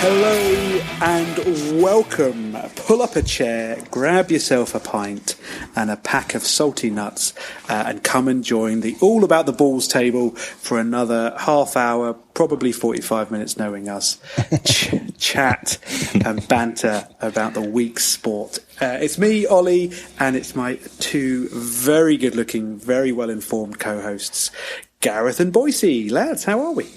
Hello and welcome. Pull up a chair, grab yourself a pint and a pack of salty nuts and come and join the All About the Balls table for another half hour, probably 45 minutes knowing us, chat and banter about the week's sport. It's me, Ollie, and it's my two very good-looking, very well-informed co-hosts, Gareth and Boise. Lads, how are we?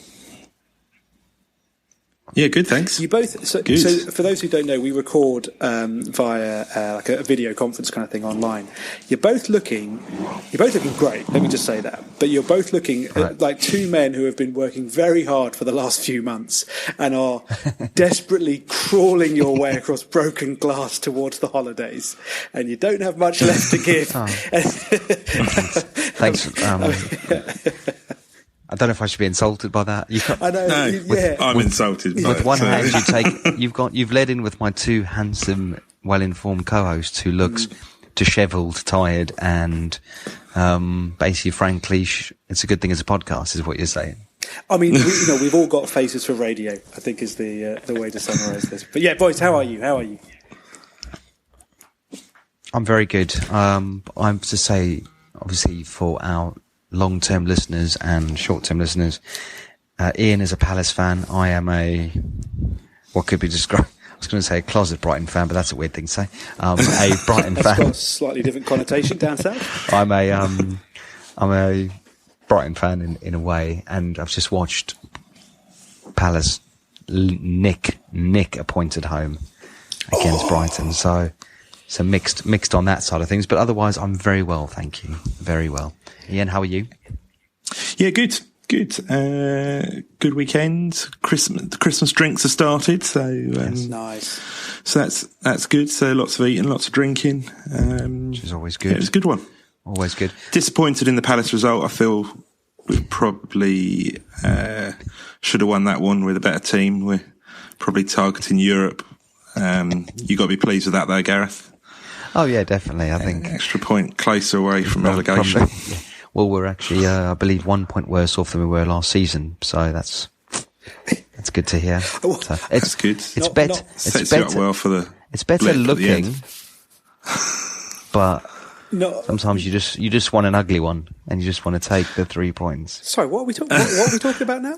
Yeah, good, thanks. You both. So for those who don't know, we record via like a video conference kind of thing online. You're both looking great. Let me just say that. But you're both looking like two men who have been working very hard for the last few months and are desperately crawling your way across broken glass towards the holidays. And you don't have much left to give. Thanks. I don't know if I should be insulted by that. I know. I'm insulted. With one hand, you've led in with my two handsome, well-informed co-hosts who looks dishevelled, tired, and basically, frankly, it's a good thing as a podcast, is what you're saying. I mean, we've all got faces for radio, I think is the way to summarise this. But yeah, boys, how are you? I'm very good. I'm to say, obviously, for our long-term listeners and short-term listeners, Ian is a Palace fan. I am what could be described, I was going to say a closet Brighton fan, but that's a weird thing to say. A Brighton that's fan. Got a slightly different connotation down south. I'm a Brighton fan in a way, and I've just watched Palace nick a point at home against Brighton. So mixed on that side of things, but otherwise I'm very well, thank you. Very well. Ian, how are you? Yeah, good. Good weekend. The Christmas drinks have started, so that's nice. So that's good. So lots of eating, lots of drinking, which is always good. Yeah, it was a good one. Always good. Disappointed in the Palace result. I feel we probably should have won that one with a better team. We're probably targeting Europe. You got to be pleased with that, though, Gareth. Oh yeah, definitely. I think extra point closer away from relegation. Well, we're actually, I believe, 1 point worse off than we were last season. So that's good to hear. So that's good. It's better. Sets you up well for the. It's better looking, but sometimes you just want an ugly one, and you just want to take the 3 points. Sorry, what are we talking about now?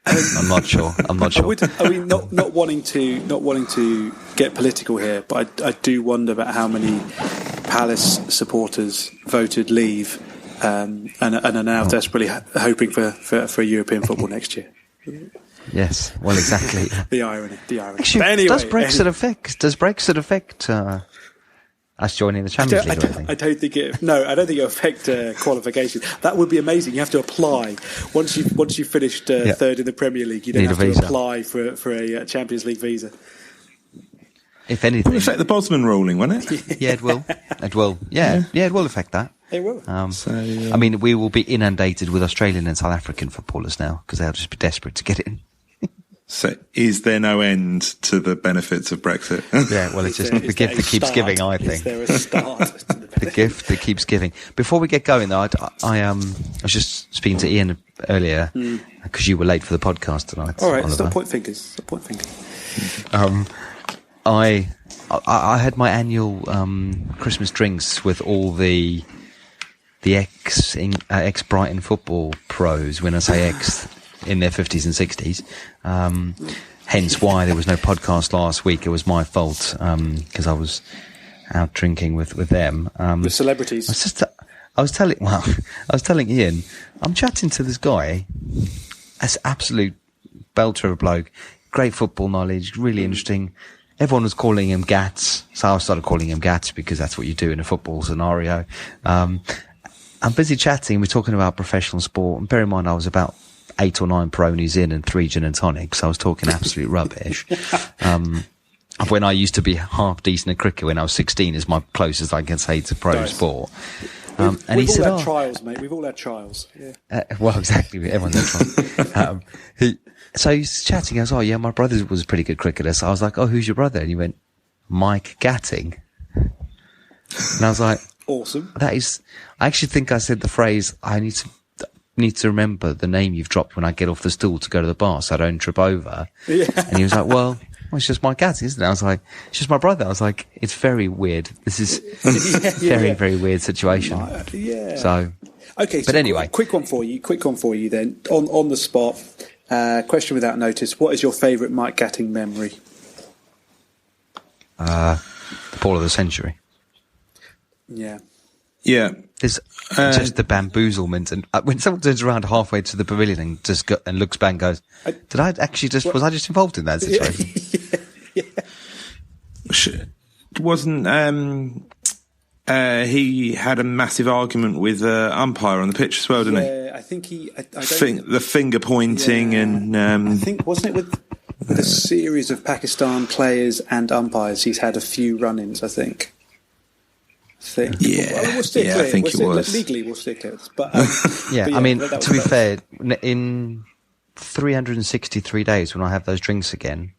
I'm not sure. I mean, not wanting to get political here, but I do wonder about how many Palace supporters voted leave and are now desperately hoping for European football next year. Yes, well, exactly. the irony. Actually, but anyway, does Brexit affect us joining the Champions League? I don't think it'll affect qualification. That would be amazing. You have to apply once you've finished third in the Premier League. You don't have to apply for a Champions League visa. If anything, it will affect the Bosman ruling, won't it? Yeah, it will. It will. Yeah, it will affect that. It will. I mean, we will be inundated with Australian and South African footballers now because they'll just be desperate to get in. So, is there no end to the benefits of Brexit? Yeah, well, it's just the gift that keeps giving, I think. Is there a start? The gift that keeps giving. Before we get going, though, I was just speaking to Ian earlier because you were late for the podcast tonight. All right, Oliver. stop point fingers. I had my annual Christmas drinks with all the ex Brighton football pros. When I say ex, in their 50s and 60s. Hence why there was no podcast last week. It was my fault because I was out drinking with them. With celebrities. I was telling Ian, I'm chatting to this guy, as absolute belter of a bloke, great football knowledge, really interesting. Everyone was calling him Gats, so I started calling him Gats because that's what you do in a football scenario. I'm busy chatting, we're talking about professional sport, and bear in mind I was about 8 or 9 Peronis in and 3 gin and tonics, so I was talking absolute rubbish. When I used to be half decent at cricket when I was 16 is my closest I can say to pro sport. And he said, trials, mate. We've all had trials. Yeah. Well, exactly. Everyone's had trials. So he's chatting. I was, oh yeah, my brother was a pretty good cricketer. So I was like, oh, who's your brother? And he went, Mike Gatting. And I was like, awesome. That is, I actually think I said the phrase, I need to need to remember the name you've dropped when I get off the stool to go to the bar so I don't trip over. Yeah. And he was like, well, it's just my cat, isn't it? I was like, it's just my brother. I was like, it's very weird. This is very weird situation. Yeah. So, okay. But anyway. Quick one for you then. On the spot, question without notice. What is your favourite Mike Gatting memory? The ball of the century. Yeah. Yeah. There's just the bamboozlement, and when someone turns around halfway to the pavilion and looks back and goes, "Did I actually was I just involved in that situation?" Wasn't he had a massive argument with umpire on the pitch as well, didn't he? Yeah, I think he. I don't the finger pointing and I think wasn't it with a series of Pakistan players and umpires? He's had a few run-ins, I think. Yeah, we'll steer clear. I think it was. Legally, we'll steer clear. But, yeah, I mean, to be fair, in 363 days, when I have those drinks again,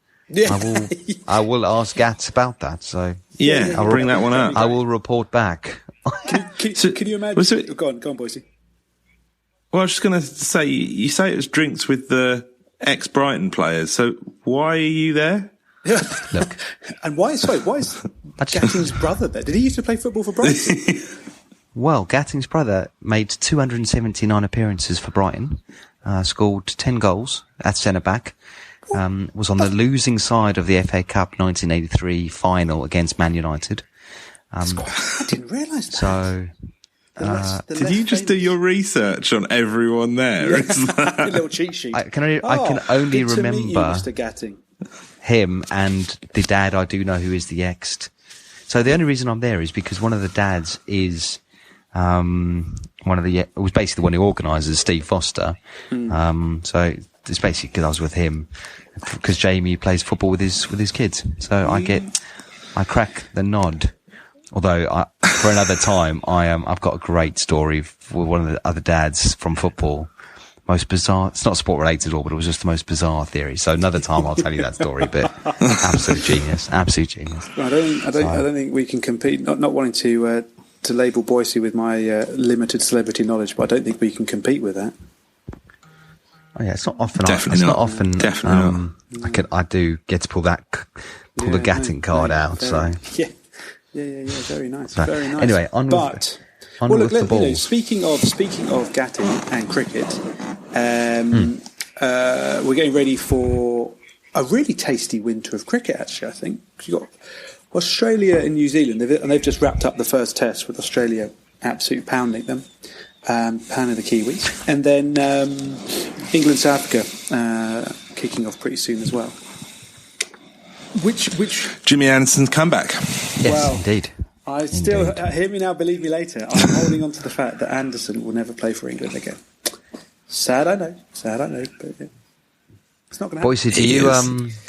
I will ask Gats about that. So I'll bring that one up. I will report back. Can you imagine? Go on, Boise. Well, I was just going to say, you say it was drinks with the ex-Brighton players. So why are you there? Look, and why is Gatting's brother there? Did he used to play football for Brighton? Well, Gatting's brother made 279 appearances for Brighton, scored 10 goals at centre-back, was on the losing side of the FA Cup 1983 final against Man United. I didn't realise that. So, did you just do your research on everyone there? Yeah. A little cheat sheet. I can only remember to meet you, Mr. Gatting. Him and the dad I do know who is the ex. So the only reason I'm there is because one of the dads is it was basically the one who organises, Steve Foster. So it's basically because I was with him, because Jamie plays football with his kids. So I crack the nod. Although for another time, I've got a great story with one of the other dads from football. Most bizarre. It's not sport related at all, but it was just the most bizarre theory. So another time I'll tell you that story. But absolute genius. I don't think we can compete. Not wanting to label Boise with my limited celebrity knowledge, but I don't think we can compete with that. Oh yeah, it's not often. Definitely not. Definitely not. I do get to pull the Gatting card out. So yeah, very nice. Very nice. Anyway, look, the balls. Speaking of Gatting and cricket, we're getting ready for a really tasty winter of cricket. Actually, I think you got Australia and New Zealand, and they've just wrapped up the first test with Australia absolutely pounding them, pounding the Kiwis, and then England South Africa kicking off pretty soon as well. Which Jimmy Anderson's comeback? Yes, indeed. I still hear me now, believe me later. I'm holding on to the fact that Anderson will never play for England again. Sad, I know, but it's not going to happen. Boise,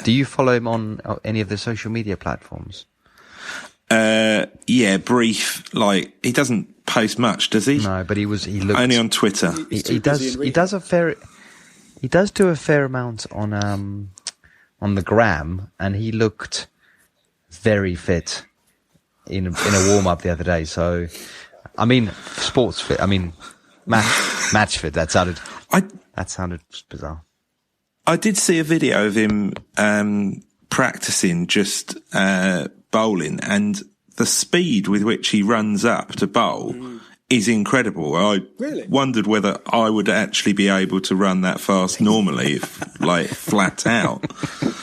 do you follow him on any of the social media platforms? Yeah, brief. Like, he doesn't post much, does he? No, but he looked only on Twitter. He does do a fair amount on the gram, and he looked very fit in a warm up the other day. So, I mean, sports fit. I mean, match fit. That sounded bizarre. I did see a video of him practicing just bowling, and the speed with which he runs up to bowl is incredible. I wondered whether I would actually be able to run that fast normally, if, like, flat out.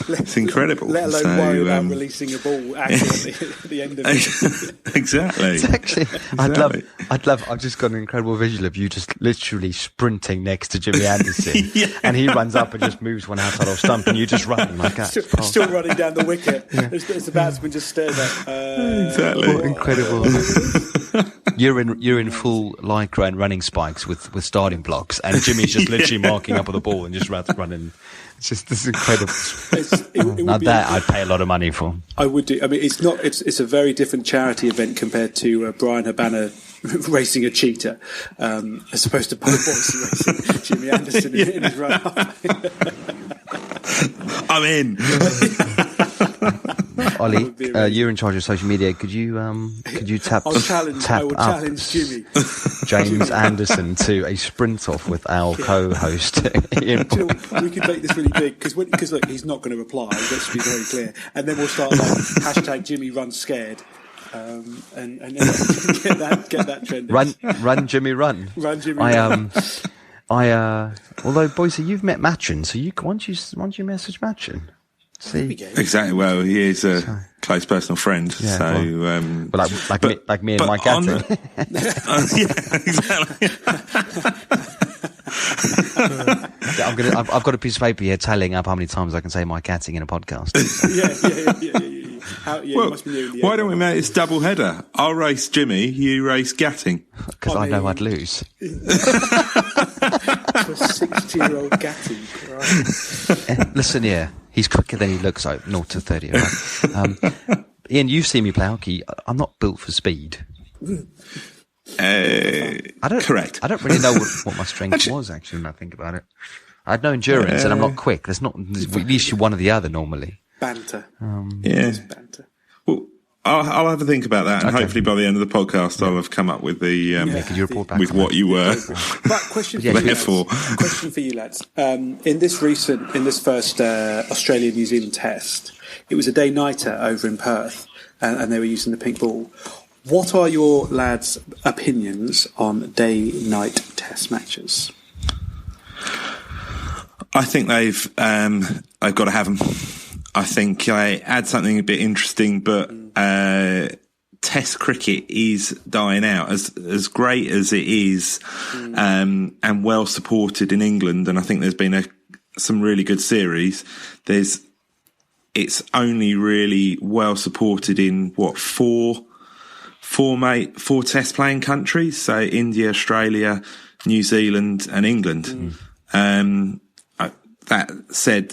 It's incredible. Let alone worry about releasing a ball accurately at the end of it. Exactly. It's actually, I've just got an incredible visual of you just literally sprinting next to Jimmy Anderson, and he runs up and just moves one outside off stump, and you just run like that. Still running down the wicket. As the batsman just stares at. Exactly. Incredible. You're in full lycra and running spikes with starting blocks, and Jimmy's just literally marking up on the ball and just running. It's just this incredible. I'd pay a lot of money for. I would do. I mean, it's not. It's a very different charity event compared to Brian Habana racing a cheetah, as opposed to Boise racing Jimmy Anderson in his run. I'm in. Ollie, you're in charge of social media. Could you tap I will challenge Jimmy. James Anderson to a sprint off with our co-host. Ian. We could make this really big because look, he's not going to reply. Let's be very clear. And then we'll start like hashtag Jimmy runs scared. And get that trending. Run, Jimmy, run. Run, Jimmy. Run. Although, Boise, you've met Machin, so once you message Machin. See, exactly. Well, he is a close personal friend. Yeah, so, like me and Mike Gatting. Yeah, exactly. I've got a piece of paper here tallying up how many times I can say Mike Gatting in a podcast. Yeah. Must be why don't we make this double header? I'll race Jimmy, you race Gatting. Because I know I'd lose. For a 60-year-old Gatting. Right. Listen here, he's quicker than he looks. 0 to 30. Right? Ian, you've seen me play hockey. I'm not built for speed. Correct. I don't really know what my strength was, actually, when I think about it. I had no endurance, and I'm not quick. There's at least one or the other normally. Banter. Banter. Well, I'll have a think about that, and hopefully by the end of the podcast, I'll have come up with the could you report back with what you were. But question for you lads. In this first Australia New Zealand test, it was a day nighter over in Perth, and they were using the pink ball. What are your lads' opinions on day-night test matches? I think they've got to have them. I think I add something a bit interesting, but Test cricket is dying out. As great as it is, and well supported in England, and I think there's been some really good series. It's only really well supported in four Test playing countries, so India, Australia, New Zealand, and England. That said,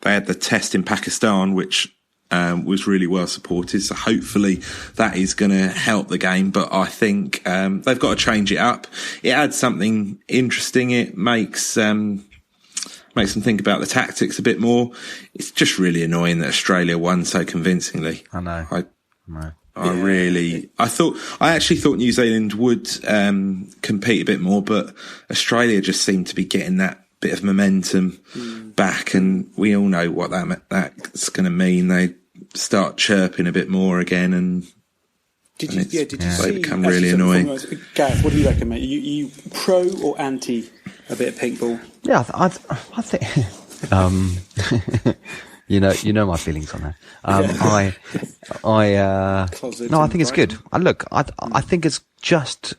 they had the test in Pakistan, which was really well supported. So hopefully that is going to help the game. But I think they've got to change it up. It adds something interesting. It makes them think about the tactics a bit more. It's just really annoying that Australia won so convincingly. I know. I actually thought New Zealand would compete a bit more, but Australia just seemed to be getting that bit of momentum back, and we all know what that's going to mean. They start chirping a bit more again, and did you see? Become really annoying. Gareth, what do you reckon, mate? You pro or anti a bit of pink ball? Yeah, I think. You know my feelings on that. I think it's good. I think it's just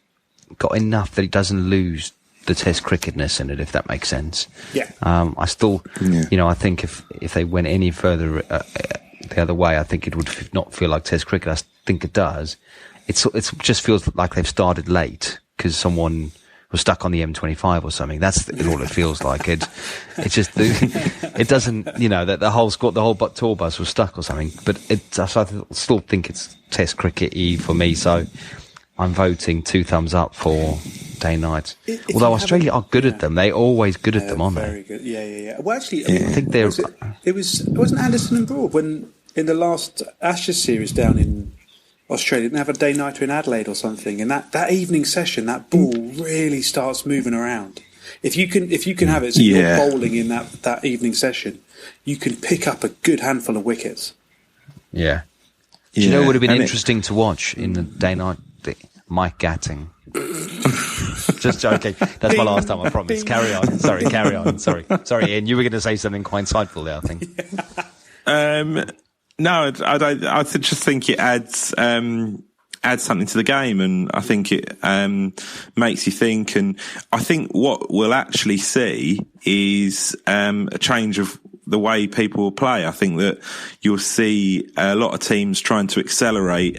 got enough that it doesn't lose the Test cricketness in it, if that makes sense. Yeah. I still, I think if they went any further the other way, I think it would not feel like Test cricket. I think it does. It just feels like they've started late because someone was stuck on the M25 or something. That's all it feels like. It doesn't, that the whole tour bus was stuck or something. But I still think it's Test cricket-y for me. So I'm voting 2 thumbs up for day night. Although Australia are good at them, they're always good at them, aren't they? Very good. Yeah. Well, actually, I think they're. It wasn't Anderson and Broad when in the last Ashes series down in Australia, didn't have a day nighter in Adelaide or something, and that evening session, that ball really starts moving around. If you can have it, so you're bowling in that evening session, you can pick up a good handful of wickets. Yeah. Do you know what would have been interesting to watch in the day night? Mike Gatting. Just joking. That's my last time, I promise. Carry on. Sorry, Ian. You were going to say something quite insightful there, I think. No, I don't. I just think it adds something to the game, and I think it makes you think. And I think what we'll actually see is a change of the way people will play. I think that you'll see a lot of teams trying to accelerate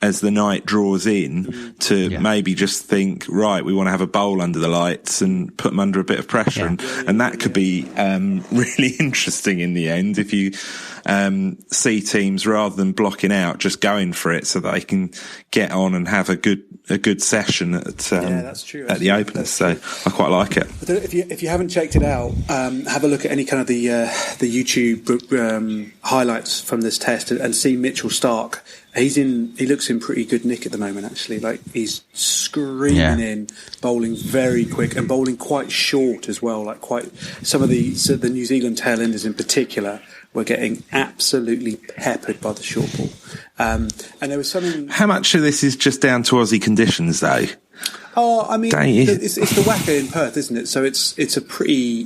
as the night draws in to maybe just think, right, we want to have a bowl under the lights and put them under a bit of pressure. And that could be really interesting in the end if you see teams, rather than blocking out, just going for it so that they can get on and have a good session that's true. at the openers. So I quite like it. I don't know if you haven't checked it out, have a look at any kind of the YouTube highlights from this test and see Mitchell Starc. He looks in pretty good nick at the moment, actually. Like, he's screaming in, bowling very quick and bowling quite short as well. Like, some of the New Zealand tailenders in particular were getting absolutely peppered by the short ball. And there was something. How much of this is just down to Aussie conditions, though? Oh, I mean, it's the WACA in Perth, isn't it? So it's a pretty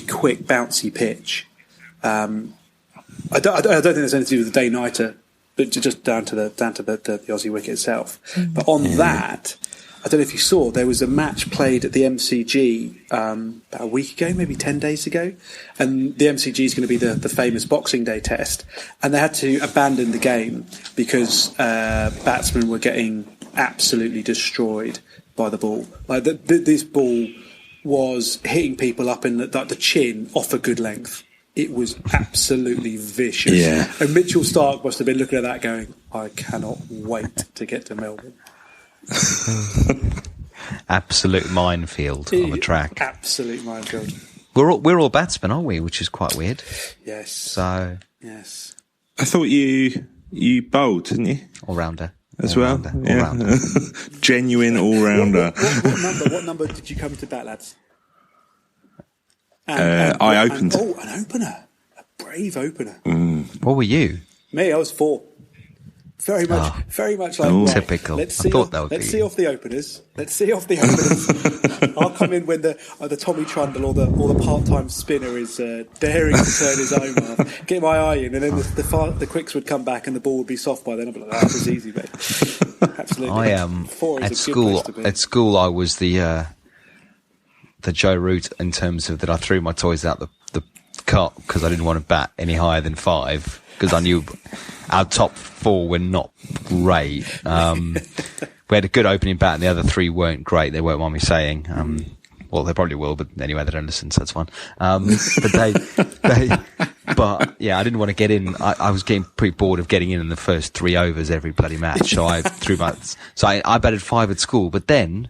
quick, bouncy pitch. I don't think there's anything to do with the day-nighter, but just down to the Aussie wicket itself. But on that, I don't know if you saw, there was a match played at the MCG about a week ago, maybe 10 days ago, and the MCG is going to be the famous Boxing Day test, and they had to abandon the game because batsmen were getting absolutely destroyed by the ball. Like this ball was hitting people up in the chin off a good length. It was absolutely vicious. Yeah. And Mitchell Starc must have been looking at that going, I cannot wait to get to Melbourne. Absolute minefield on the track. Absolute minefield. We're all batsmen, aren't we? Which is quite weird. Yes. So. Yes. I thought you bowled, didn't you? All-rounder. As well? Yeah. Genuine all-rounder. What number did you come to bat, lads? I opened. An opener. A brave opener. What were you? Me, I was 4. Very much like right, typical. Let's I see thought that would let's be see off the openers. I'll come in when the Tommy Trundle or the part-time spinner is daring to turn his own off. Get my eye in, and then the quicks would come back and the ball would be soft by then. I'd be like, "That was easy, mate." Absolutely. I am at school. At school, I was the Joe Root in terms of that. I threw my toys out the cart because I didn't want to bat any higher than 5 because I knew our top 4 were not great. We had a good opening bat and the other 3 weren't great. They won't mind me saying. Well, they probably will, but anyway, they don't listen, so it's fine. But yeah, I didn't want to get in. I was getting pretty bored of getting in the first 3 overs every bloody match. So I threw I batted 5 at school, but then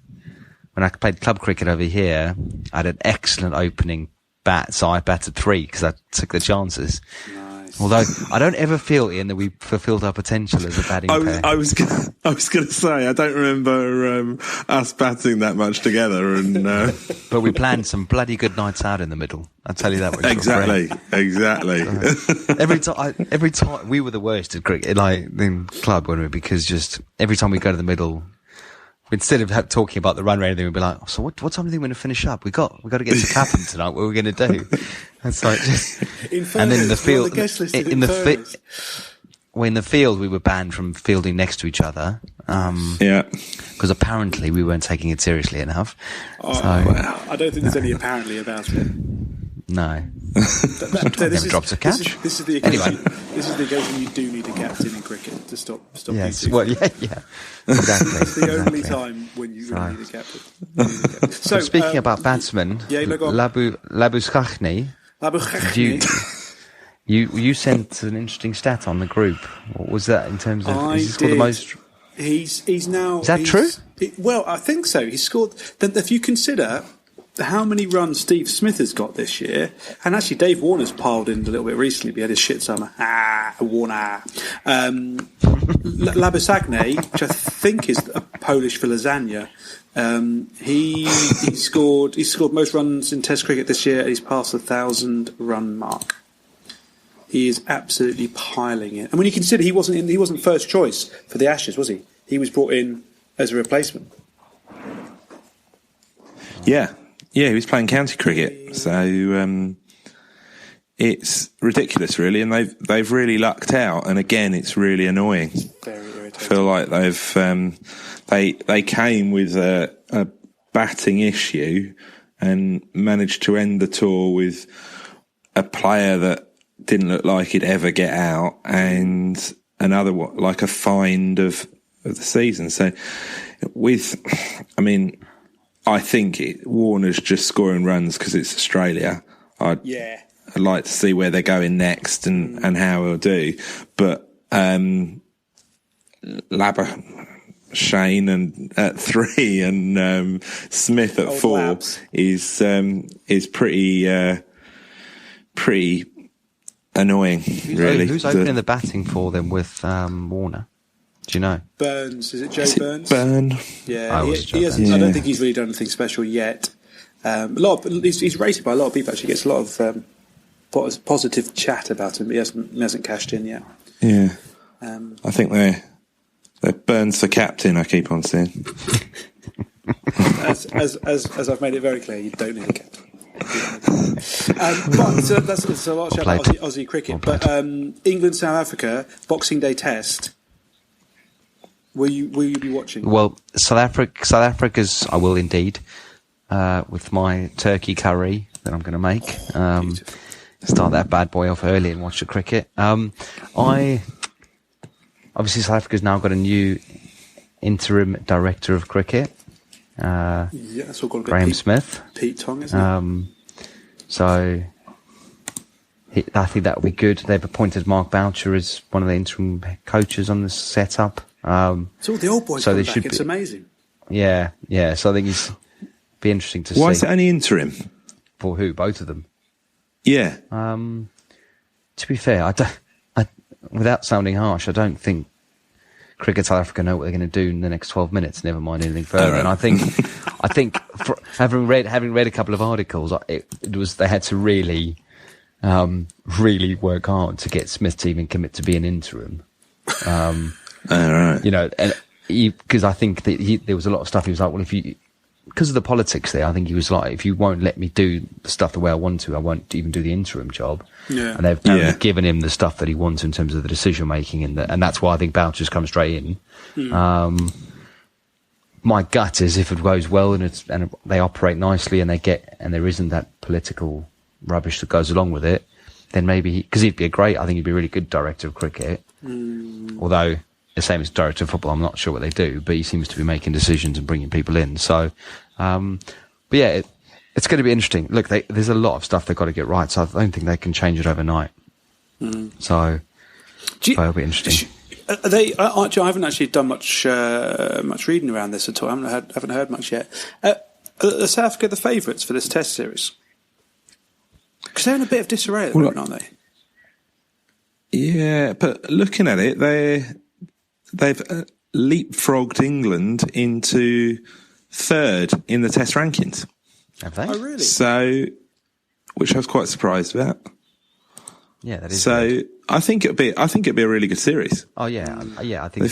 when I played club cricket over here, I had an excellent opening bat, so I batted 3 because I took the chances. Nice. Although I don't ever feel, Ian, that we fulfilled our potential as a batting pair. I was going to say I don't remember us batting that much together, and but we planned some bloody good nights out in the middle. I'll tell you that much. Exactly. Every time we were the worst at cricket, like in club, weren't we? Because just every time we go to the middle. Instead of talking about the run rate, we'd be like, so what time do you think we're going to finish up? We got to get to Clapham tonight. What are we going to do? And so and then in the field, in the field, we were banned from fielding next to each other. Because apparently we weren't taking it seriously enough. Wow. I don't think there's any apparently about it. No. Never drops a catch. This is the occasion. This is the occasion you do need a captain in cricket to stop. Yes. Well, yeah. Exactly. It's the only time when you really need a captain. So speaking about batsmen, Labuschagne. You sent an interesting stat on the group. What was that in terms of? Is he scored the most? He's now. Is that true? Well, I think so. He scored. If you consider how many runs Steve Smith has got this year, and actually Dave Warner's piled in a little bit recently, but he had his shit summer. Warner. Labuschagne, which I think is a Polish for lasagna, he scored most runs in Test cricket this year, and he's passed the 1,000-run mark. He is absolutely piling it. And when you consider he wasn't first choice for the Ashes, was he? He was brought in as a replacement. Yeah, he was playing county cricket, so it's ridiculous, really, and they've really lucked out. And again, it's really annoying. Very irritating. I feel like they came with a batting issue and managed to end the tour with a player that didn't look like he'd ever get out, and another like a find of the season. So I think Warner's just scoring runs because it's Australia. I'd like to see where they're going next and how he'll do. But Shane and at 3 and Smith at 4 Labs. is pretty annoying. Really, Who's opening the batting for them with Warner? Do you know? Burns, is it Joe Burns? Burn. Yeah, Joe he hasn't. Burns. I don't think he's really done anything special yet. He's rated by a lot of people. Actually, gets a lot of positive chat about him. But he hasn't cashed in yet. Yeah, I think they're Burns for captain. I keep on saying. as I've made it very clear, you don't need a captain. But so that's a lot of chat about Aussie cricket. But England, South Africa, Boxing Day Test. Will you be watching? Well, South Africa's I will indeed, with my turkey curry that I'm going to make. Start that bad boy off early and watch the cricket. Obviously South Africa's now got a new interim director of cricket. That's all got to be Graham Smith. Pete Tong, isn't it? So I think that will be good. They've appointed Mark Boucher as one of the interim coaches on this setup. It's all the old boys coming back. It's amazing. Yeah. So I think it's be interesting to see. Why is it only interim? For who? Both of them. Yeah. To be fair, without sounding harsh, I don't think Cricket South Africa know what they're going to do in the next 12 minutes. Never mind anything further. Right. And I think, having read a couple of articles, it was they had to really work hard to get Smith to even commit to be an interim. Right. You know, and because I think that there was a lot of stuff. He was like, well, because of the politics there, I think he was like, if you won't let me do the stuff the way I want to, I won't even do the interim job. Yeah. And they've given him the stuff that he wants in terms of the decision making, and that's why I think Boucher's come straight in. My gut is if it goes well and they operate nicely and there isn't that political rubbish that goes along with it, then maybe because he'd be I think he'd be a really good director of cricket. Although the same as director of football, I'm not sure what they do, but he seems to be making decisions and bringing people in. So, but yeah, it's going to be interesting. Look, there's a lot of stuff they've got to get right, so I don't think they can change it overnight. So, it'll be interesting. I haven't actually done much reading around this at all. I haven't heard much yet. Are South Africa the favourites for this Test series? Because they're in a bit of disarray at the moment, aren't they? Yeah, but looking at it, they've leapfrogged England into 3rd in the Test rankings. Have they? Oh, really? So, which I was quite surprised about. Yeah, that is. So, good. I think it'd be a really good series. Oh yeah. I think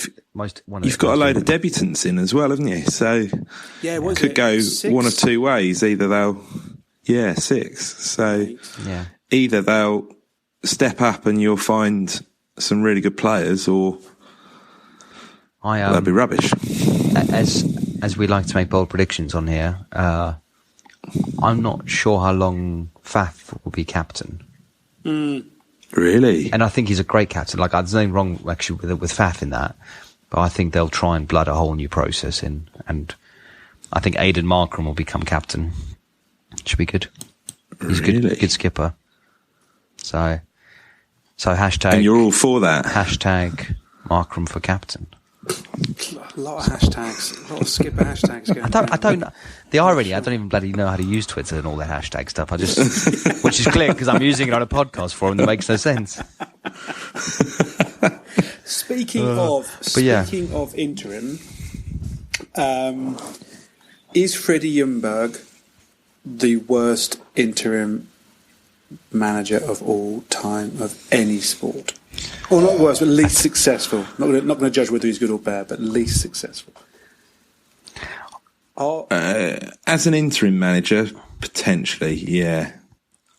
you've got a load of debutants in as well, haven't you? So, it could go 6? one of two ways. Either they'll, 6. So, either they'll step up and you'll find some really good players, or they'll be rubbish. As we like to make bold predictions on here, I'm not sure how long Faf will be captain. Really? And I think he's a great captain. Like, there's nothing wrong actually with Faf in that, but I think they'll try and blood a whole new process in, and I think Aidan Markram will become captain. Should be good. He's a good skipper. So hashtag. And you're all for that? Hashtag Markram for captain. A lot of hashtags, a lot of skipper hashtags going I don't know. The irony, I don't even bloody know how to use Twitter and all that hashtag stuff. Which is clear because I'm using it on a podcast forum that makes no sense. Speaking of interim, is Freddie Ljungberg the worst interim manager of all time of any sport? Or not worse, but least successful. Not going to judge whether he's good or bad, but least successful. As an interim manager, potentially, yeah.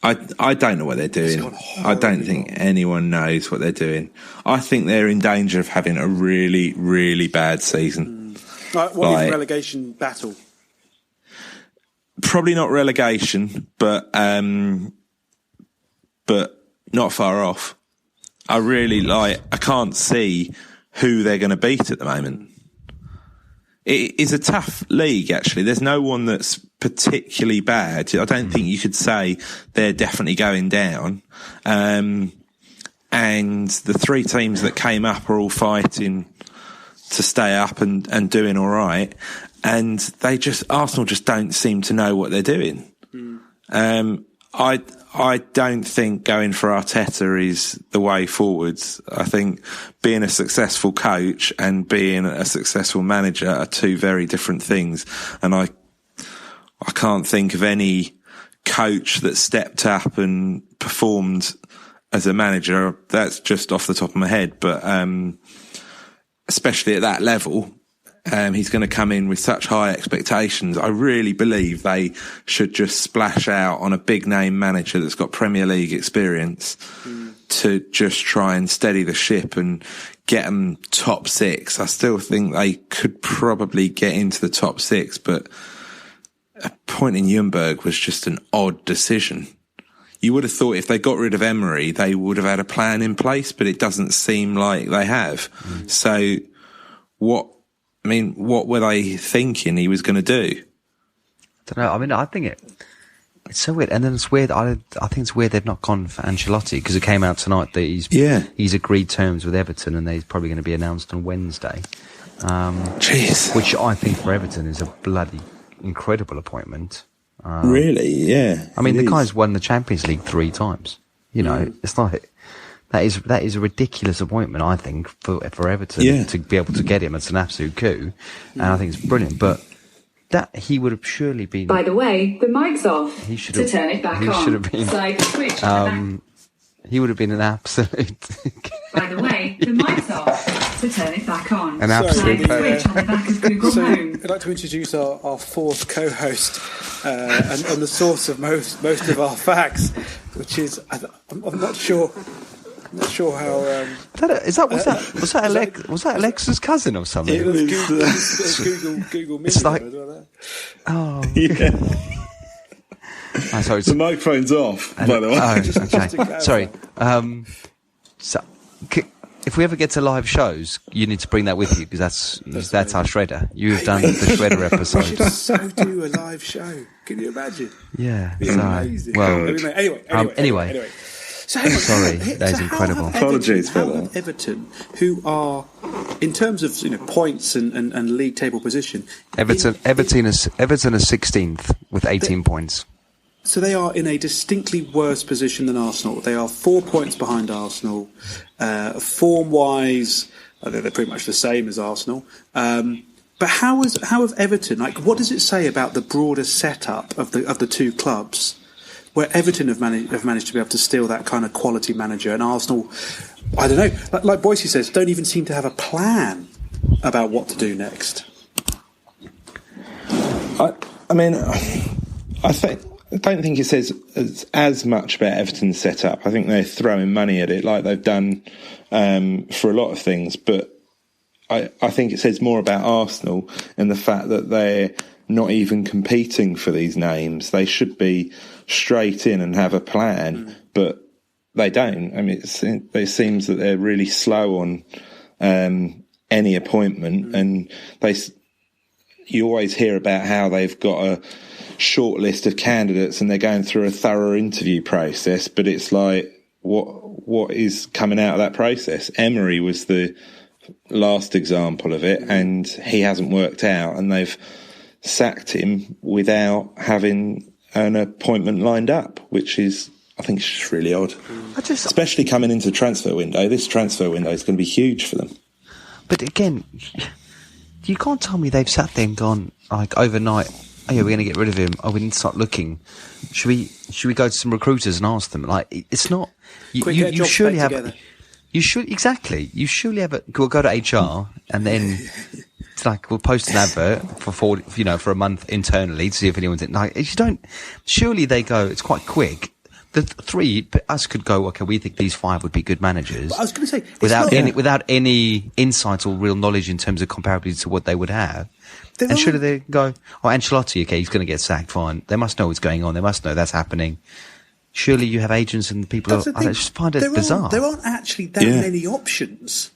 I don't know what they're doing. I don't think anyone knows what they're doing. I think they're in danger of having a really, really bad season. What is relegation battle? Probably not relegation, but not far off. I can't see who they're going to beat at the moment. it is a tough league, actually. There's no one that's particularly bad. I don't think you could say they're definitely going down. And the 3 teams that came up are all fighting to stay up and doing all right. And Arsenal just don't seem to know what they're doing. I don't think going for Arteta is the way forwards. I think being a successful coach and being a successful manager are 2 very different things. And I can't think of any coach that stepped up and performed as a manager. That's just off the top of my head. But especially at that level, he's going to come in with such high expectations. I really believe they should just splash out on a big name manager that's got Premier League experience to just try and steady the ship and get them top 6. I still think they could probably get into the top 6, but appointing Ljungberg was just an odd decision. You would have thought if they got rid of Emery, they would have had a plan in place, but it doesn't seem like they have. So what were they thinking he was going to do? I don't know. I mean, I think it's so weird. And then it's weird. I think it's weird they've not gone for Ancelotti, because it came out tonight that he's agreed terms with Everton, and he's probably going to be announced on Wednesday. Which I think for Everton is a bloody incredible appointment. Really? Yeah. I mean, the guy's won the Champions League 3 times. You know, it's like, that is a ridiculous appointment, I think, for Everton to be able to get him. It's an absolute coup, and I think it's brilliant. But that he would have surely been. By the way, the mic's off. He should to turn it back on. Should have been. Side switch. He would have been an absolute. By the way, the mic's off. To turn it back on. An absolute. Switch on the back of Google Home. I'd like to introduce our 4th co-host and the source of most of our facts, which is I'm not sure. I'm not sure how. Was that Alexa's cousin or something? It was Google Media. It's like, yeah. Oh, sorry, the microphone's off, by the way. Okay. Sorry. So, if we ever get to live shows, you need to bring that with you, because that's our shredder. You've done the shredder episode. We should so do a live show. Can you imagine? Yeah. Amazing. Well. Anyway. So sorry, that is incredible. Apologies for that. Everton, who are, in terms of points and league table position, Everton is 16th with 18 points. So they are in a distinctly worse position than Arsenal. They are 4 points behind Arsenal. Form-wise, they're pretty much the same as Arsenal. But how have Everton? What does it say about the broader setup of the 2 clubs, where Everton have managed to be able to steal that kind of quality manager, and Arsenal, I don't know, like Boyce says, don't even seem to have a plan about what to do next. I don't think it says as much about Everton's setup. I think they're throwing money at it like they've done for a lot of things. But I think it says more about Arsenal and the fact that they're not even competing for these names. They should be straight in and have a plan, but they don't. I mean, it seems that they're really slow on any appointment, and you always hear about how they've got a short list of candidates and they're going through a thorough interview process, but it's like, what is coming out of that process? Emery was the last example of it, and he hasn't worked out, and they've sacked him without having an appointment lined up, which is, I think, it's just really odd. Especially coming into the transfer window. This transfer window is going to be huge for them. But again, you can't tell me they've sat there and gone, overnight, oh yeah, we're going to get rid of him. Oh, we need to start looking. Should we go to some recruiters and ask them? It's not. You surely have. Together. You should exactly. You surely have. We'll go to HR and then we'll post an advert for a month internally to see if anyone's in. If you don't, surely they go. It's quite quick. The 3, us could go, okay, we think these 5 would be good managers. But I was going to say, without any insight or real knowledge in terms of comparability to what they would have. Surely they go, Ancelotti, okay, he's going to get sacked, fine. They must know what's going on. They must know that's happening. Surely you have agents and people. I just find it bizarre. There aren't actually that many options.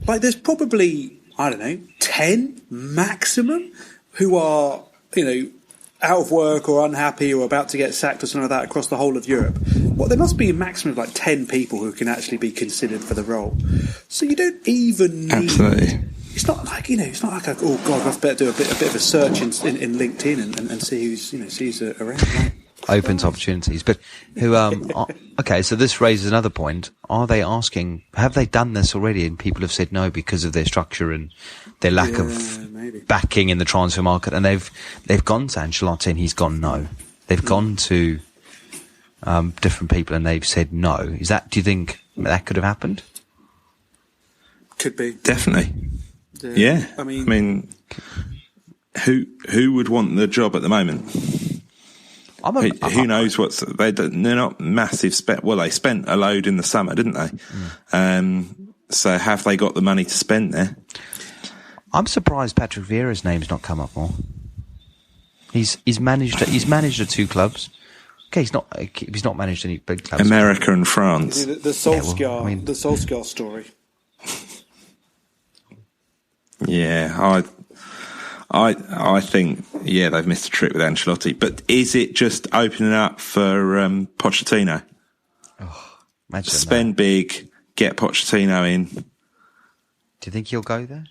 There's probably I don't know, 10 maximum who are, out of work or unhappy or about to get sacked or something like that across the whole of Europe. Well, there must be a maximum of like 10 people who can actually be considered for the role. So you don't even need... Absolutely. It's not like, it's not like, oh God, I've better do a bit of a search in LinkedIn and see who's around. Right? Open to opportunities. But who, okay, so this raises another point. Are they asking, have they done this already and people have said no because of their structure and their lack of backing in the transfer market, and they've gone to Ancelotti and he's gone no. They've gone to different people and they've said no. Do you think that could have happened? Could be. Definitely. Yeah. I mean, who would want the job at the moment? Who knows they're not massive they spent a load in the summer, didn't they? So have they got the money to spend there? I'm surprised Patrick Vieira's name's not come up more. He's managed at 2 clubs. Okay, he's not managed any big clubs. America and France. The Solskjaer, the Solskjaer story. Yeah, I think they've missed a trick with Ancelotti. But is it just opening up for Pochettino? Oh, imagine spend that. Big, get Pochettino in. Do you think he'll go there?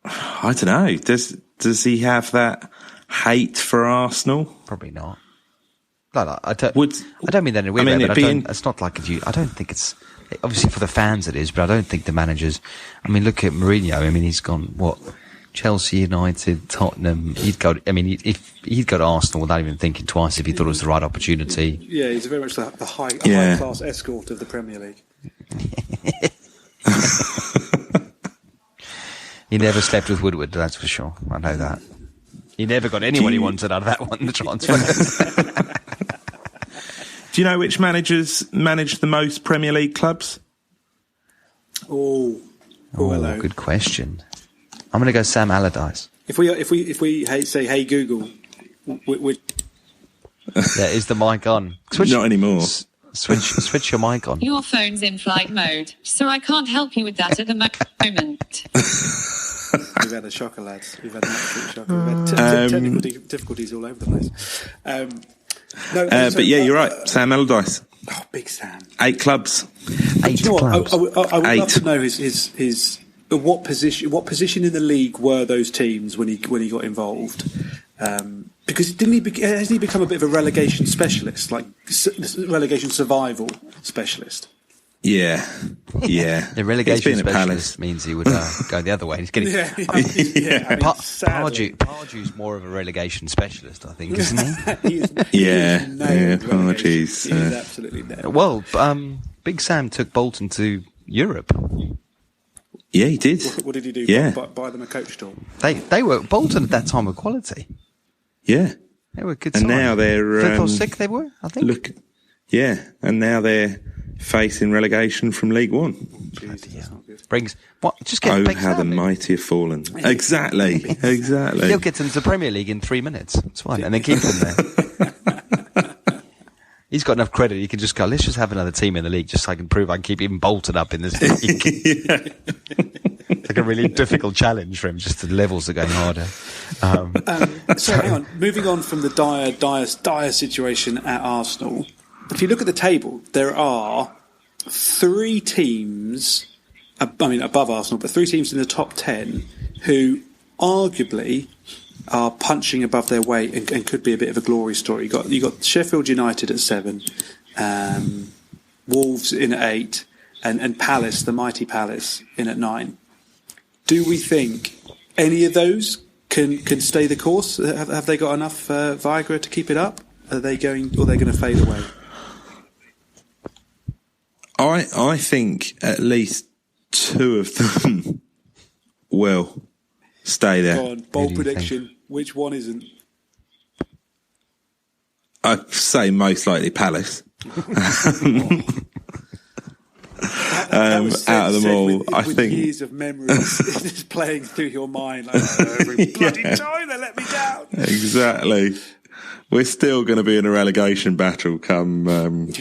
I don't know. Does he have that hate for Arsenal? Probably not. No, I don't mean that in a weird way, but it's not like I don't think it's, obviously for the fans it is, but I don't think the managers, look at Mourinho, he's gone, Chelsea, United, Tottenham, if he'd go to Arsenal without even thinking twice if he thought it was the right opportunity. Yeah, he's very much the high-class escort of the Premier League. He never slept with Woodward, that's for sure. I know that. He never got anyone he wanted out of that one, the transfer. Do you know which managers manage the most Premier League clubs? Oh, hello. Good question. I'm going to go Sam Allardyce. If we say, hey Google, is the mic on? Not anymore. Switch your mic on. Your phone's in flight mode, so I can't help you with that at the moment. We've had a shocker, lads. We've had an absolute shocker. We've had technical difficulties all over the place. But you're right. Sam Allardyce. Oh, big Sam. 8 clubs. 8 clubs. I would love to know his what position in the league were those teams when he got involved? Because hasn't he become a bit of a relegation specialist, like relegation survival specialist? Yeah. The relegation specialist means he would go the other way. He's getting. Pardew's more of a relegation specialist, I think, isn't he? Apologies. He is absolutely nailed. Well, Big Sam took Bolton to Europe. Yeah, he did. What did he do? Yeah. Buy them a coach tour. They were Bolton at that time were quality. Yeah, they were good. And now they're 5th or 6th. They were, I think. And now they're facing relegation from League One. Jeez, that's not good. Just get Big how Sam the mighty have fallen. Exactly. He'll get them to the Premier League in 3 minutes. It's fine, and then keep them there. He's got enough credit. He can just go, let's just have another team in the league just so I can prove I can keep even Bolton up in this league. It's like a really difficult challenge for him, just the levels are going harder. So hang on, moving on from the dire situation at Arsenal, if you look at the table, there are 3 teams, above Arsenal, but 3 teams in the top 10 who arguably are punching above their weight and could be a bit of a glory story. You got Sheffield United at 7, Wolves in at 8, and Palace, the mighty Palace, in at 9. Do we think any of those can stay the course? Have they got enough Viagra to keep it up? Are they going to fade away? I think at least 2 of them will stay there. Go on, bold prediction. Which one isn't? I'd say most likely Palace. Out of them all, I think years of memories just playing through your mind, like every bloody time they let me down. Exactly. We're still going to be in a relegation battle come the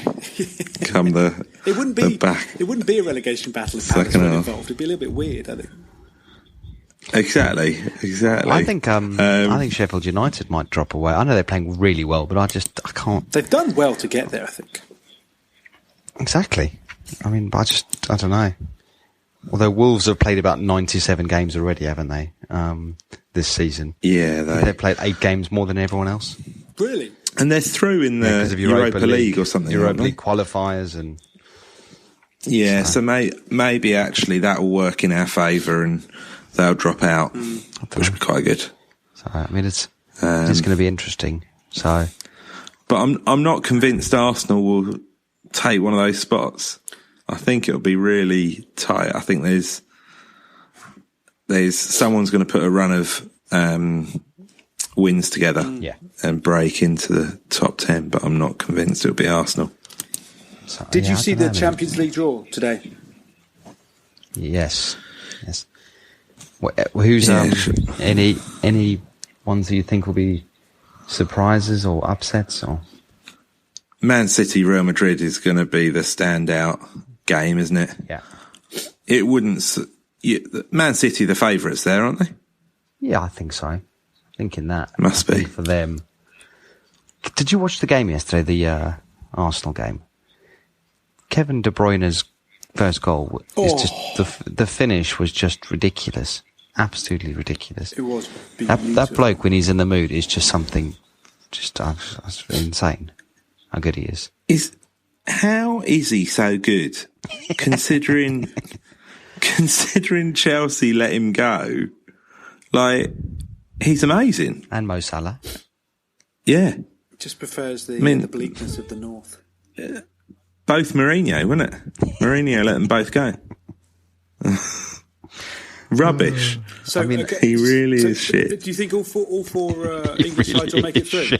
It wouldn't be back. It wouldn't be a relegation battle if Palace were involved. It'd be a little bit weird, I think. Exactly. I think Sheffield United might drop away. I know they're playing really well, but I can't. They've done well to get there, I think. Exactly. I mean, I don't know. Although Wolves have played about 97 games already, haven't they? This season. Yeah, they've played 8 games more than everyone else. Really? And they're through in the Europa League or something. Europa League qualifiers and. Yeah, so maybe actually that will work in our favour and they'll drop out, which would be quite good. So I mean, it's going to be interesting. So, but I'm not convinced Arsenal will take one of those spots. I think it'll be really tight. I think there's someone's going to put a run of wins together and break into the top 10, but I'm not convinced it'll be Arsenal. So, Did you see the Champions League draw today? Yes. Who's any ones that you think will be surprises or upsets? Or Man City, Real Madrid is going to be the standout game, isn't it? Yeah. It wouldn't. Man City, the favourites there, aren't they? Yeah, I think so. Thinking that must be for them. Did you watch the game yesterday? The Arsenal game. Kevin De Bruyne's first goal is just the finish was just ridiculous, absolutely ridiculous. It was that bloke when he's in the mood is just something, insane. How good he is. How is he so good? Considering Chelsea let him go, like he's amazing. And Mo Salah. Yeah, just prefers the bleakness of the north. Yeah. Both Mourinho, wasn't it? Mourinho let them both go. Rubbish. So I mean, he really is shit. Do you think all four English sides will make it through?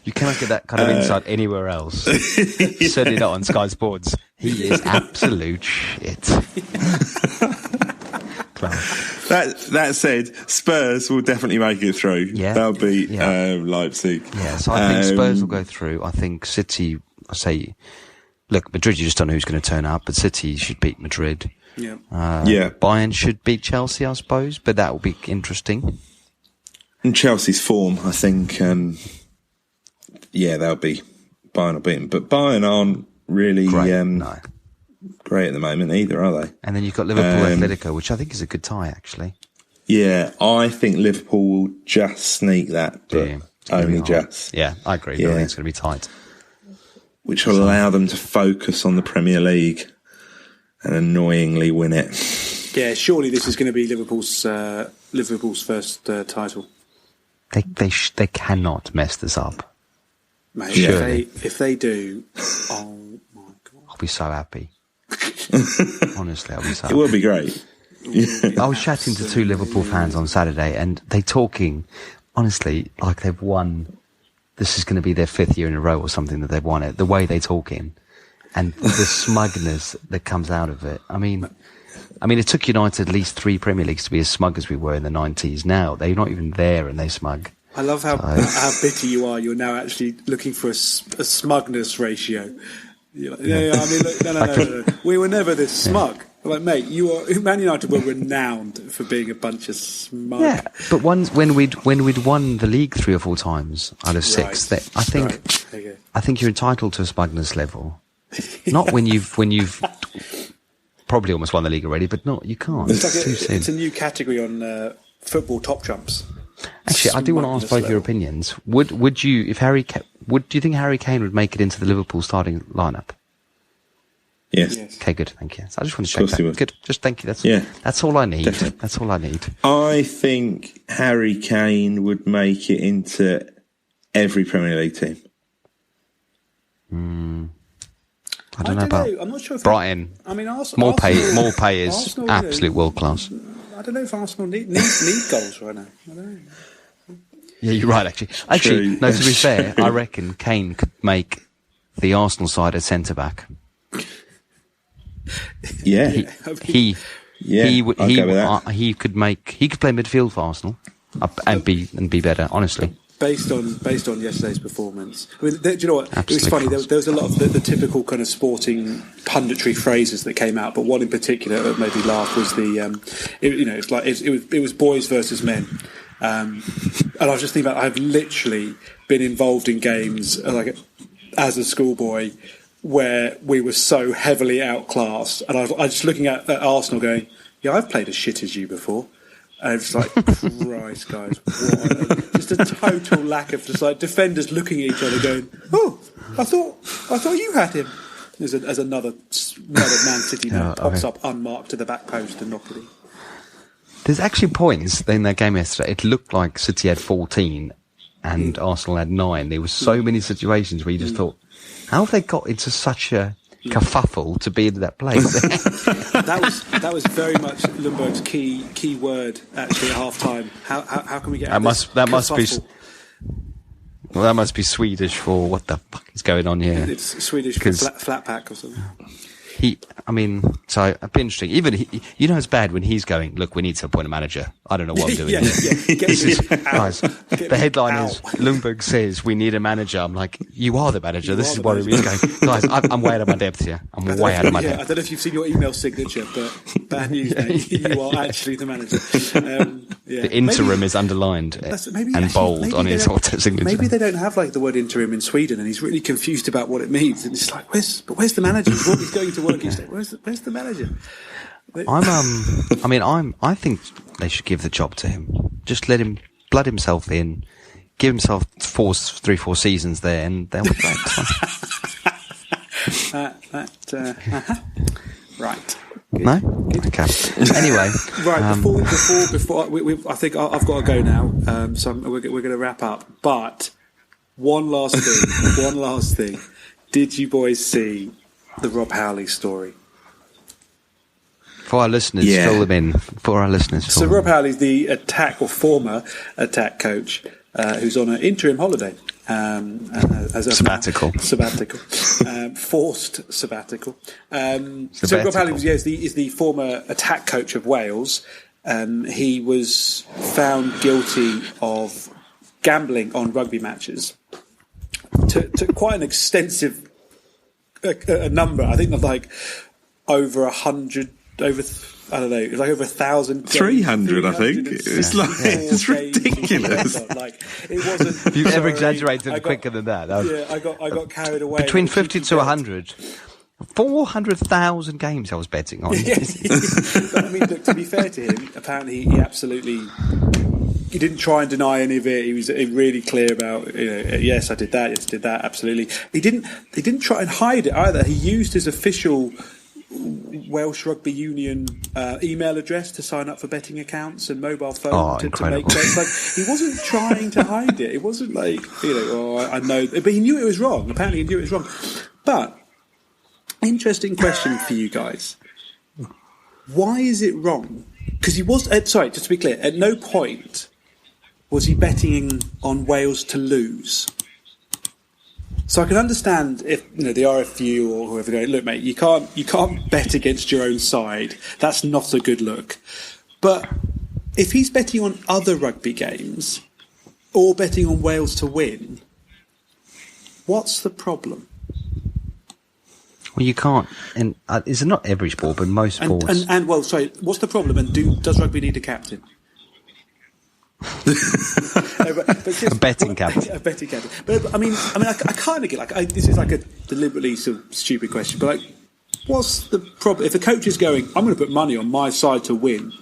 You cannot get that kind of insight anywhere else. Certainly not on Sky Sports. He is absolute shit. That said, Spurs will definitely make it through. Yeah. They'll beat Leipzig. Yeah, so I think Spurs will go through. I think City, look, Madrid, you just don't know who's going to turn up, but City should beat Madrid. Yeah. Bayern should beat Chelsea, I suppose, but that will be interesting. And Chelsea's form, I think, they'll be Bayern will beat them. But Bayern aren't really great at the moment either, are they? And then you've got Liverpool Atletico, which I think is a good tie, actually. Yeah, I think Liverpool will just sneak that, but only just. Yeah, I agree. Yeah. I think it's going to be tight. Which will allow them to focus on the Premier League and annoyingly win it. Yeah, surely this is going to be Liverpool's first title. They cannot mess this up. Mate, if they do, oh my God. I'll be so happy. Honestly, I'll be so happy. It will be great. I was chatting to 2 Liverpool fans on Saturday and they talking, honestly, like they've won, this is going to be their 5th year in a row or something that they've won it, the way they talking and the smugness that comes out of it. I mean, it took United at least 3 Premier Leagues to be as smug as we were in the 90s. Now, they're not even there and they're smug. I love how bitter you are. You're now actually looking for a smugness ratio. You're like, no. We were never this smug. Like, mate, Man United were renowned for being a bunch of smug. Yeah, but when we'd won the league 3 or 4 times out of 6, I think you're entitled to a smugness level. Not when you've probably almost won the league already, but you can't. It's a new category on football top trumps. Actually, I do want to ask both your opinions. Would you, do you think Harry Kane would make it into the Liverpool starting lineup? Yes. Okay, good. Thank you. So I just want to check that. Good. Just thank you. That's all I need. Definitely. That's all I need. I think Harry Kane would make it into every Premier League team. I don't know about. I'm not sure if Brighton. Arsenal, more pay is Arsenal, absolute world class. I don't know if Arsenal need goals right now. I don't know. Yeah, you're right. Actually, no. To be fair, I reckon Kane could make the Arsenal side a centre back. Yeah, he could play midfield for Arsenal and be better. Honestly, based on yesterday's performance. I mean, do you know what? Absolutely. It was funny. There was a lot of the typical kind of sporting punditry phrases that came out, but one in particular that made me laugh was it was boys versus men. And I was just thinking about, I've literally been involved in games like as a schoolboy where we were so heavily outclassed, and I was just looking at Arsenal going, yeah, I've played as shit as you before. And it's like, Christ, guys, what just a total lack of just like defenders looking at each other going, oh, I thought you had him. As another Man City man pops up unmarked to the back post and knock it in. There's actually points in that game yesterday. It looked like City had 14 and Arsenal had 9. There were so many situations where you just thought, how have they got into such a kerfuffle to be in that place? that was very much Ljungberg's key word actually at half time. How can we get that must be Swedish for what the fuck is going on here? It's Swedish for flat pack or something. So it'd be interesting. Even it's bad when he's going, look, we need to appoint a manager. I don't know what I'm doing. Guys, the headline is Ljungberg says we need a manager. I'm like, you are the manager. This is what he's going. Guys, I'm way out of my depth here. I'm way out of my depth. I don't know if you've seen your email signature, but bad news, mate. You are actually the manager. The interim is underlined and bold on his signature. Maybe they don't have like the word interim in Sweden, and he's really confused about what it means. And it's like, where's the manager? He's going to work each day. Where's the manager? I think they should give the job to him. Just let him blood himself in, give himself 3-4 seasons there, and they'll be great. Right. Good. No? Good. Okay. Anyway. Right, before I think I've got to go now, so we're going to wrap up. But one last thing. Did you boys see the Rob Howley story? For our listeners, fill them in. For our listeners. So Rob Howley's the former attack coach, who's on an interim holiday. As a sabbatical. Forced sabbatical. So Rob Howley is the former attack coach of Wales. He was found guilty of gambling on rugby matches to quite an extensive number. I think of like over 100. Over 1,000. 300, I think. It's ridiculous. It wasn't. If you've ever exaggerated quicker than that. I got carried away. Between 50 to 100. 400,000 games I was betting on. But, I mean, look, to be fair to him, apparently he didn't try and deny any of it. He was really clear about, yes, I did that, yes, I did that, absolutely. He didn't try and hide it either. He used his official Welsh Rugby Union email address to sign up for betting accounts and mobile phone to make bets. Like, he wasn't trying to hide it. It wasn't like, I know, but he knew it was wrong. Apparently he knew it was wrong. But interesting question for you guys. Why is it wrong? Because he was, sorry, just to be clear, at no point was he betting on Wales to lose. So I can understand if the RFU or whoever going, look, mate, you can't bet against your own side. That's not a good look. But if he's betting on other rugby games or betting on Wales to win, what's the problem? Well, you can't, and it's not every sport, but most sports. And what's the problem? And does rugby need a captain? A betting captain. A betting captain. But I mean, I kind of get this is like a deliberately sort of stupid question, but like, what's the problem? If a coach is going, I'm going to put money on my side to win.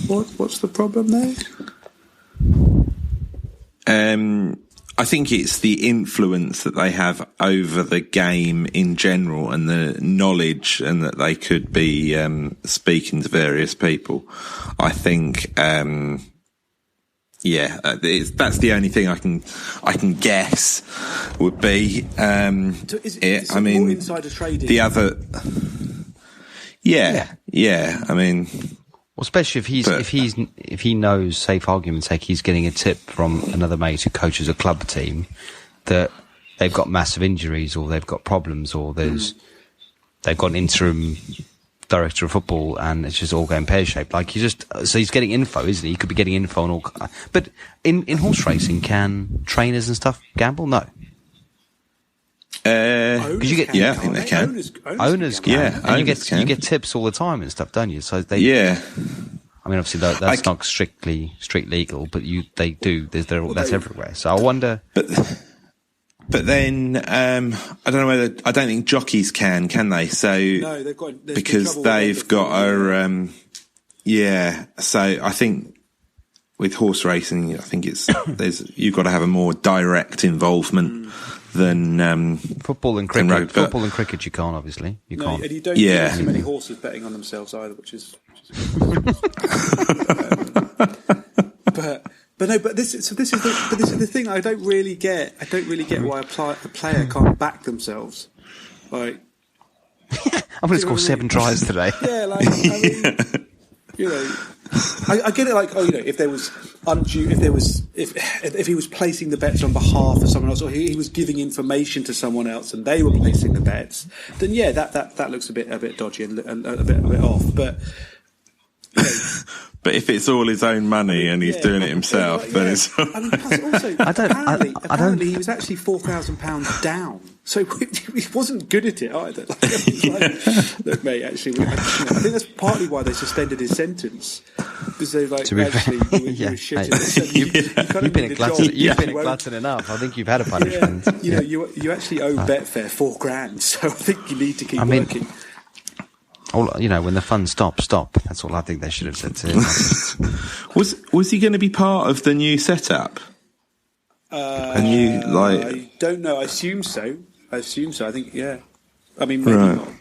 What's the problem there? I think it's the influence that they have over the game in general and the knowledge and that they could be speaking to various people. I think, that's the only thing I can guess would be. So is it more insider trading? The other, I mean. Well, especially if he knows, say for argument's sake, he's getting a tip from another mate who coaches a club team that they've got massive injuries or they've got problems or they've got an interim director of football, and it's just all going pear-shaped. Like, so he's getting info, isn't he? He could be getting info on all. But in horse racing, can trainers and stuff gamble? No. Because you get, I think they can. Owners can. Yeah, and owners you get tips all the time and stuff, don't you? So they. Yeah. I mean, obviously that's not strict legal, but they do. That's everywhere. So I wonder. But then I don't know whether I don't think jockeys can they? So no, because they've got a So I think with horse racing, I think you've got to have a more direct involvement than football and cricket. Football and cricket, you can't obviously. You can't. And you don't get so many horses betting on themselves either, which is. But this is the thing I don't really get. I don't really get why a player can't back themselves. Like, I'm going to score 7 tries today. Yeah, like I mean, I get it. Like, if he was placing the bets on behalf of someone else, or he was giving information to someone else, and they were placing the bets, then that looks a bit dodgy and a bit off. But. But if it's all his own money and he's doing it himself, then it's. I mean, plus also, apparently he was actually £4,000 down, so he wasn't good at it either. Look, mate, actually, I think that's partly why they suspended his sentence, because they actually you were shitting. You've been a glutton enough. I think you've had a punishment. You actually owe Betfair $4,000, so I think you need to keep working. When the fun stop. That's all I think they should have said to him. Was he going to be part of the new setup? I don't know. I assume so. I think, yeah. I mean,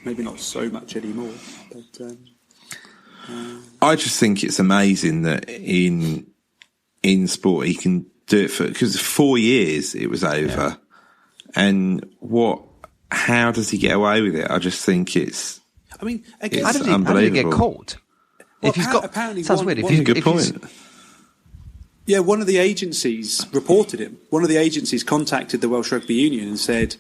maybe not so much anymore. But I just think it's amazing that in sport he can do it because 4 years it was over, and how does he get away with it? I just think it's. I mean, again, how did he get caught? Well, if he's apparently sounds weird. Good point. Yeah, one of the agencies reported him. One of the agencies contacted the Welsh Rugby Union and said,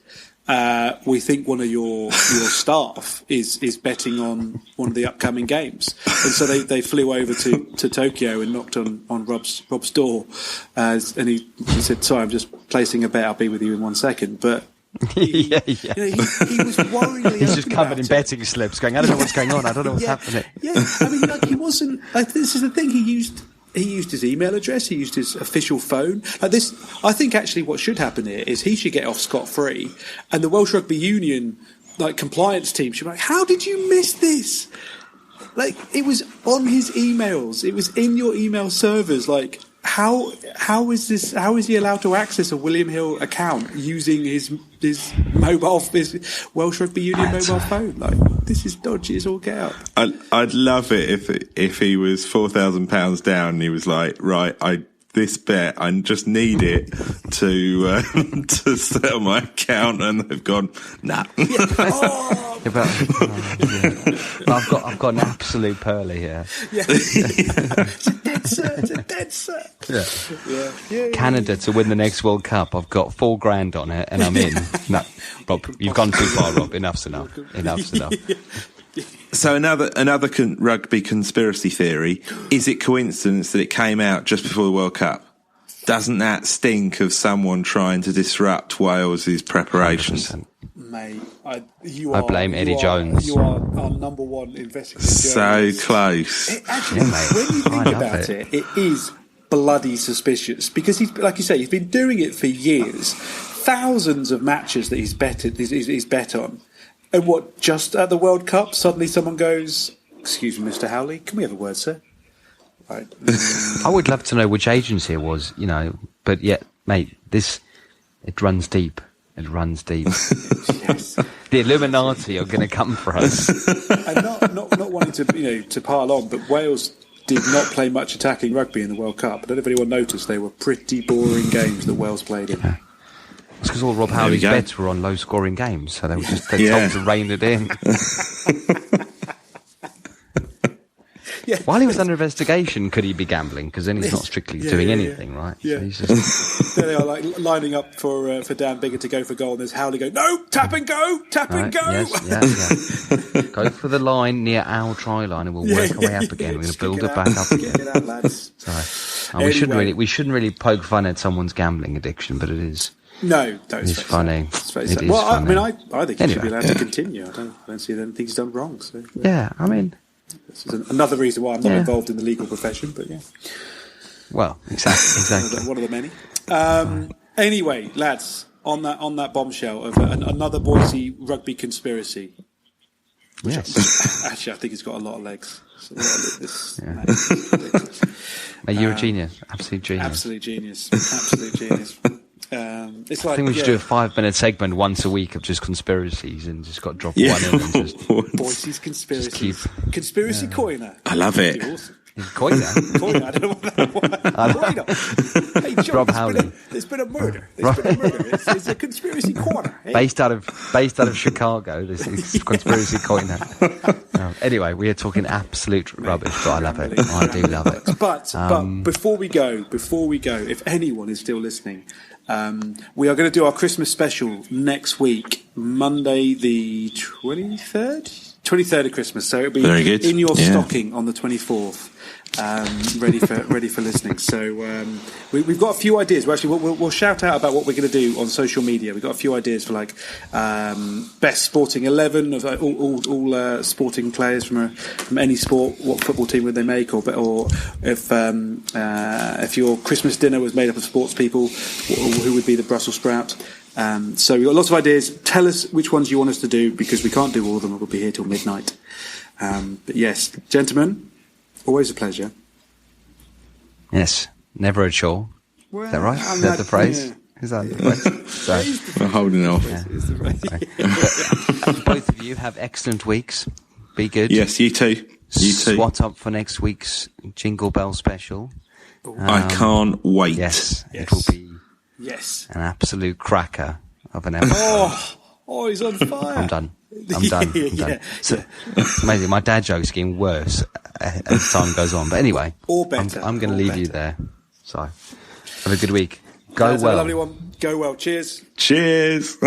"We think one of your staff is betting on one of the upcoming games." And so they flew over to Tokyo and knocked on Rob's door, and he said, "Sorry, I'm just placing a bet. I'll be with you in 1 second." But he was worryingly. He's just covered in betting slips, going, "I don't know what's going on. I don't know what's happening." Yeah, I mean, he wasn't. This is the thing. He used his email address. He used his official phone. Like this, I think actually what should happen here is he should get off scot-free, and the Welsh Rugby Union compliance team should be like, "How did you miss this?" Like, it was on his emails. It was in your email servers. Like, how is this? How is he allowed to access a William Hill account using his Welsh Rugby Union mobile phone? Like, this is dodgy as all get out. I'd love it if he was £4,000 down and he was like, right, this bet, I just need it to settle my account, and they've gone, nah. I've got an absolute pearly here. Yeah. It's a dead cert. Yeah. Canada to win the next World Cup. I've got $4,000 on it, and I'm in. No, Rob, you've gone too far, Rob. Enough's enough. So another rugby conspiracy theory: is it coincidence that it came out just before the World Cup? Doesn't that stink of someone trying to disrupt Wales's preparations? 100%. Mate, I blame Eddie Jones. You are our number one investigative so journalist. Close. Actually, when you think about it, it is bloody suspicious, because he's, like you say, he's been doing it for years. Thousands of matches that he's bet on. And what, just at the World Cup, suddenly someone goes, "Excuse me, Mr. Howley, can we have a word, sir?" Right. I would love to know which agency it was, but yet, mate, it runs deep. It runs deep. Yes. The Illuminati are going to come for us. And not wanting to pile on, but Wales did not play much attacking rugby in the World Cup. I don't know if anyone noticed, they were pretty boring games that Wales played in. Yeah. It's because all Rob Howley's bets were on low-scoring games, so they told to rein it in. Yeah. While he was under investigation, could he be gambling? Because then he's not strictly doing anything, right? Yeah. So he's just... There they are, like lining up for Dan Bigger to go for goal, and there's Howley going, no, tap and go, tap and go. Yes, yeah. Go for the line near our try line, and we'll work our way up again. We're going to build it back up again. Get out, lads. So, we shouldn't really poke fun at someone's gambling addiction, but it is. No, it's funny. Funny. I mean, I think he should be allowed to continue. I don't see anything he's done wrong. So yeah, I mean, this is another reason why I'm not involved in the legal profession. But yeah, well, exactly. One of the many. Anyway, lads, on that bombshell of another Boise rugby conspiracy. Yes. Actually, I think it's got a lot of legs. You're a genius, absolute genius. Absolute genius. It's like, I think we should do a 5-minute segment once a week of just conspiracies and just got drop one in and just Boise's conspiracy. Conspiracy coiner. I love it. Awesome. Coiner. I don't know what that was. Hey, John, Rob Howley. There's been a murder. It's a conspiracy corner. Hey? Based out of Chicago, this is conspiracy coiner. Anyway, we are talking absolute rubbish, but I love it. I do love it. But before we go, if anyone is still listening, we are going to do our Christmas special next week, Monday the 23rd of Christmas. So it'll be in your stocking on the 24th. Ready for listening. So we've got a few ideas. We'll shout out about what we're going to do on social media. We've got a few ideas for like best sporting 11 of all sporting players from any sport. What football team would they make? Or if your Christmas dinner was made up of sports people, who would be the Brussels sprout? So we've got lots of ideas. Tell us which ones you want us to do, because we can't do all of them. We'll be here till midnight. But yes, gentlemen, always a pleasure. Yes, never a chore. Well, is that right? Is that the phrase? Yeah. Is that the phrase? We're holding off. Both of you have excellent weeks. Be good. Yes, you too. Swat up for next week's Jingle Bell special. I can't wait. Yes, it will be an absolute cracker of an episode. Oh, he's on fire. I'm done. So, it's amazing. My dad joke's getting worse as time goes on. But anyway, or better. I'm going to leave you there. So, have a good week. Go well. Have a lovely one. Go well. Cheers. Cheers.